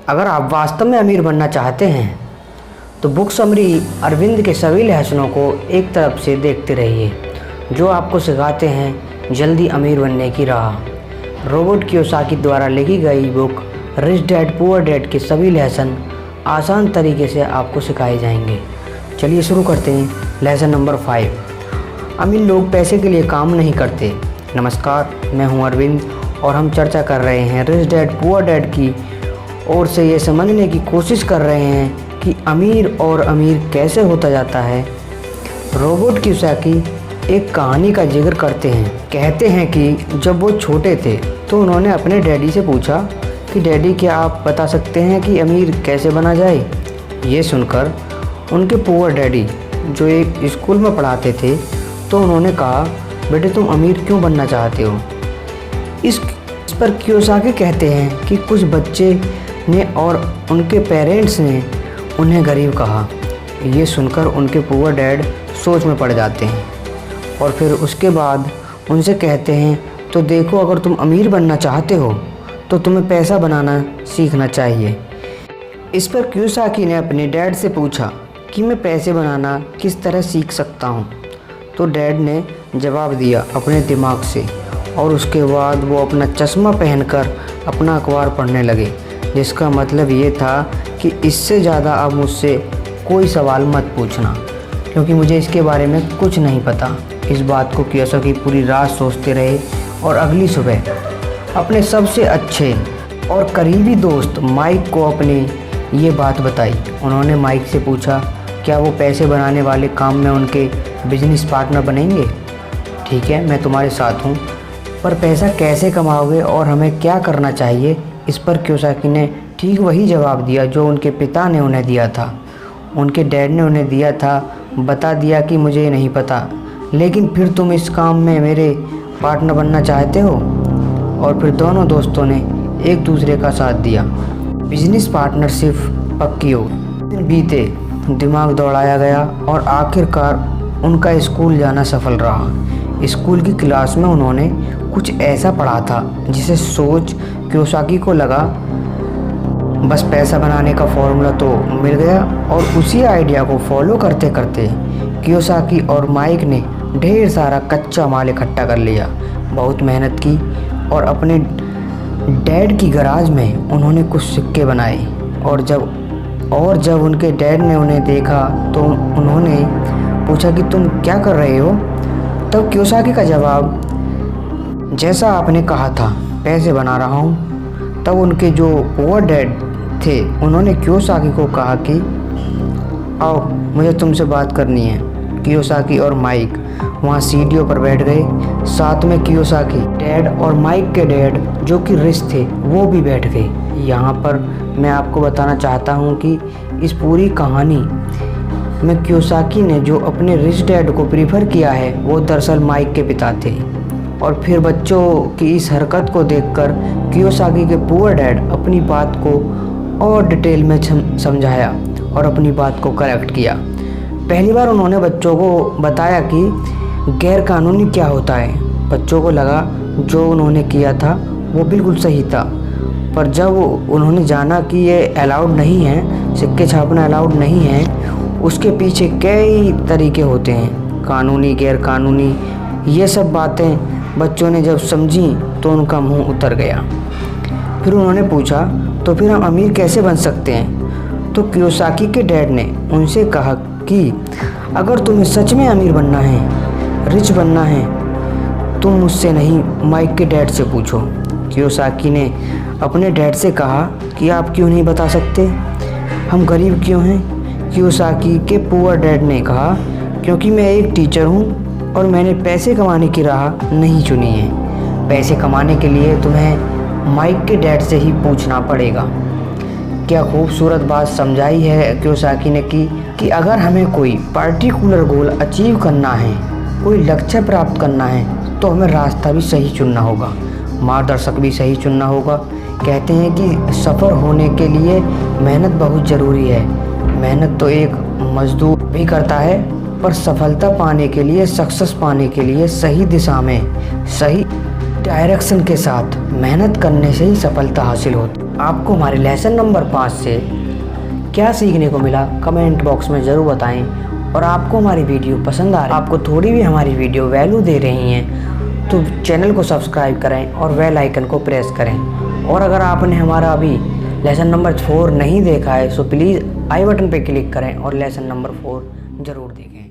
अगर आप वास्तव में अमीर बनना चाहते हैं तो बुक समरी अरविंद के सभी लेसनों को एक तरफ से देखते रहिए, जो आपको सिखाते हैं जल्दी अमीर बनने की राह। रॉबर्ट कियोसाकी द्वारा लिखी गई book rich dad poor dad के सभी लेसन आसान तरीके से आपको सिखाए जाएंगे। चलिए शुरू करते हैं लेसन नंबर 5। अमीर लोग पैसे के लिए काम नहीं करते। नमस्कार, मैं हूं अरविंद और हम चर्चा कर रहे हैं रिच डैड पुअर डैड की ओर से ये समझने की कोशिश कर रहे हैं कि अमीर और अमीर कैसे होता जाता है। रॉबर्ट कियोसाकी एक कहानी का जिक्र करते हैं। कहते हैं कि जब वो छोटे थे तो उन्होंने अपने डैडी से पूछा कि डैडी, क्या आप बता सकते हैं कि अमीर कैसे बना जाए। ये सुनकर उनके पुअर डैडी, जो एक स्कूल में पढ़ाते थे, तो उन्होंने कहा, बेटे तुम अमीर क्यों बनना चाहते हो। इस पर कियोसाकी कहते हैं कि कुछ बच्चे ने और उनके पेरेंट्स ने उन्हें गरीब कहा। ये सुनकर उनके पुअर डैड सोच में पड़ जाते हैं और फिर उसके बाद उनसे कहते हैं, तो देखो, अगर तुम अमीर बनना चाहते हो तो तुम्हें पैसा बनाना सीखना चाहिए। इस पर कियोसाकी ने अपने डैड से पूछा कि मैं पैसे बनाना किस तरह सीख सकता हूँ। तो डैड ने जवाब दिया अपने दिमाग से, और उसके बाद वो अपना चश्मा पहनकर अपना अखबार पढ़ने लगे, जिसका मतलब ये था कि इससे ज़्यादा अब मुझसे कोई सवाल मत पूछना, क्योंकि मुझे इसके बारे में कुछ नहीं पता। इस बात को कियोसाकी पूरी रात सोचते रहे और अगली सुबह अपने सबसे अच्छे और करीबी दोस्त माइक को अपनी ये बात बताई। उन्होंने माइक से पूछा, क्या वो पैसे बनाने वाले काम में उनके बिजनेस पार्टनर बनेंगे। ठीक है, मैं तुम्हारे साथ हूँ, पर पैसा कैसे कमाओगे और हमें क्या करना चाहिए। इस पर कियोसाकी ने ठीक वही जवाब दिया जो उनके पिता ने उन्हें दिया था। उनके डैड ने उन्हें दिया था, बता दिया कि मुझे नहीं पता, लेकिन फिर तुम इस काम में मेरे पार्टनर बनना चाहते हो। और फिर दोनों दोस्तों ने एक दूसरे का साथ दिया। बिजनेस पार्टनरशिप पक्की हो। दिन बीते, दिमाग दौड़ाया गया और आखिरकार उनका स्कूल जाना सफल रहा। स्कूल की क्लास में उन्होंने कुछ ऐसा पढ़ा था जिसे सोच कियोसाकी को लगा बस पैसा बनाने का फॉर्मूला तो मिल गया। और उसी आइडिया को फॉलो करते करते कियोसाकी और माइक ने ढेर सारा कच्चा माल इकट्ठा कर लिया। बहुत मेहनत की और अपने डैड की गराज में उन्होंने कुछ सिक्के बनाए। और जब उनके डैड ने उन्हें देखा तो उन्होंने पूछा कि तुम क्या कर रहे हो। तब कियोसाकी का जवाब, जैसा आपने कहा था, पैसे बना रहा हूँ। तब उनके जो पुअर डैड थे उन्होंने कियोसाकी को कहा कि आओ, मुझे तुमसे बात करनी है। कियोसाकी और माइक वहाँ सीढ़ियों पर बैठ गए। साथ में कियोसाकी डैड और माइक के डैड, जो कि रिच थे, वो भी बैठ गए। यहाँ पर मैं आपको बताना चाहता हूँ कि इस पूरी कहानी में कियोसाकी ने जो अपने रिच डैड को प्रीफर किया है वो दरअसल माइक के पिता थे। और फिर बच्चों की इस हरकत को देखकर कियोसाकी के पुअर डैड अपनी बात को और डिटेल में समझाया और अपनी बात को करेक्ट किया। पहली बार उन्होंने बच्चों को बताया कि गैरकानूनी क्या होता है। बच्चों को लगा जो उन्होंने किया था वो बिल्कुल सही था, पर जब उन्होंने जाना कि ये अलाउड नहीं है, सिक्के छापना अलाउड नहीं है, उसके पीछे कई तरीके होते हैं, कानूनी, गैरकानूनी, ये सब बातें बच्चों ने जब समझी तो उनका मुंह उतर गया। फिर उन्होंने पूछा, तो फिर हम अमीर कैसे बन सकते हैं। तो कियोसाकी के डैड ने उनसे कहा कि अगर तुम्हें सच में अमीर बनना है, रिच बनना है, तुम मुझसे नहीं, माइक के डैड से पूछो। कियोसाकी ने अपने डैड से कहा कि आप क्यों नहीं बता सकते, हम गरीब क्यों हैं। कियोसाकी के पुअर डैड ने कहा, क्योंकि मैं एक टीचर हूँ और मैंने पैसे कमाने की राह नहीं चुनी है। पैसे कमाने के लिए तुम्हें माइक के डैड से ही पूछना पड़ेगा। क्या खूबसूरत बात समझाई है कियोसाकी ने कि अगर हमें कोई पर्टिकुलर गोल अचीव करना है, कोई लक्ष्य प्राप्त करना है, तो हमें रास्ता भी सही चुनना होगा, मार्गदर्शक भी सही चुनना होगा। कहते हैं कि सफ़र होने के लिए मेहनत बहुत ज़रूरी है। मेहनत तो एक मजदूर भी करता है, पर सफलता पाने के लिए, सक्सेस पाने के लिए सही दिशा में, सही डायरेक्शन के साथ मेहनत करने से ही सफलता हासिल होती है। आपको हमारे लेसन नंबर 5 से क्या सीखने को मिला कमेंट बॉक्स में ज़रूर बताएं। और आपको हमारी वीडियो पसंद आ रही है, आपको थोड़ी भी हमारी वीडियो वैल्यू दे रही हैं तो चैनल को सब्सक्राइब करें और बेल आइकन को प्रेस करें। और अगर आपने हमारा अभी लेसन नंबर 4 नहीं देखा है तो प्लीज़ आई बटन पर क्लिक करें और लेसन नंबर 4 ज़रूर देखें।